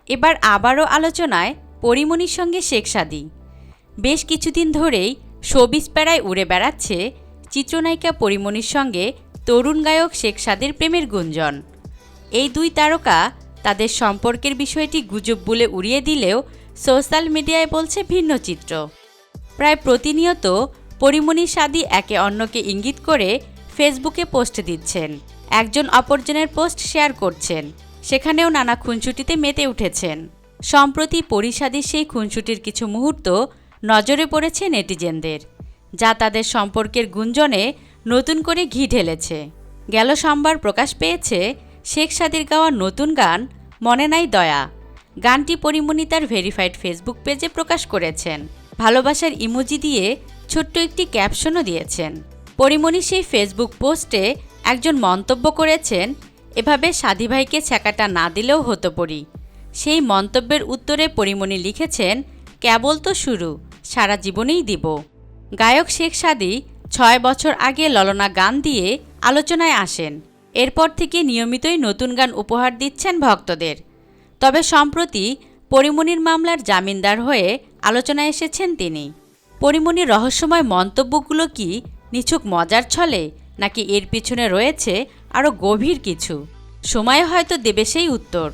এবার আবারও আলোচনায় পরীমনির সঙ্গে শেখ সাদী। বেশ কিছুদিন ধরেই শোবিজ প্যারায় উড়ে বেড়াচ্ছে চিত্রনায়িকা পরীমনির সঙ্গে তরুণ গায়ক শেখ সাদীর প্রেমের গুঞ্জন। এই দুই তারকা তাদের সম্পর্কের বিষয়টি গুজব বলে উড়িয়ে দিলেও সোশ্যাল মিডিয়ায় বলছে ভিন্ন চিত্র। প্রায় প্রতিনিয়ত পরীমনি সাদী একে অন্যকে ইঙ্গিত করে ফেসবুকে পোস্ট দিচ্ছেন, একজন অপরজনের পোস্ট শেয়ার করছেন, সেখানেও নানা খুনসুটিতে মেতে উঠেছেন। সম্প্রতি পরী সাদীর সেই খুনসুটির কিছু মুহূর্ত নজরে পড়েছে নেটিজেনদের, যা তাদের সম্পর্কের গুঞ্জনে নতুন করে ঘি ঢেলেছে। গেল সোমবার প্রকাশ পেয়েছে শেখ সাদীর গাওয়া নতুন গান মনে নাই দয়া। গানটি পরীমনি তার ভেরিফাইড ফেসবুক পেজে প্রকাশ করেছেন। ভালোবাসার ইমোজি দিয়ে ছোট্ট একটি ক্যাপশনও দিয়েছেন। পরীমনি সেই ফেসবুক পোস্টে একজন মন্তব্য করেছেন, এভাবে সাদী ভাইকে ছ্যাঁকাটা না দিলেও হতো পরী। সেই মন্তব্যের উত্তরে পরীমনি লিখেছেন, কেবল তো শুরু, সারা জীবনেই দিব। গায়ক শেখ সাদী 6 বছর আগে ললনা গান দিয়ে আলোচনায় আসেন। এরপর থেকে নিয়মিতই নতুন গান উপহার দিচ্ছেন ভক্তদের। তবে সম্প্রতি পরীমনির মামলার জামিনদার হয়ে আলোচনায় এসেছেন তিনি। পরীমনির রহস্যময় মন্তব্যগুলো কি নিছক মজার ছলে, নাকি এর পিছনে রয়েছে আরও গভীর কিছু? সময় হয়তো দেবে সেই উত্তর।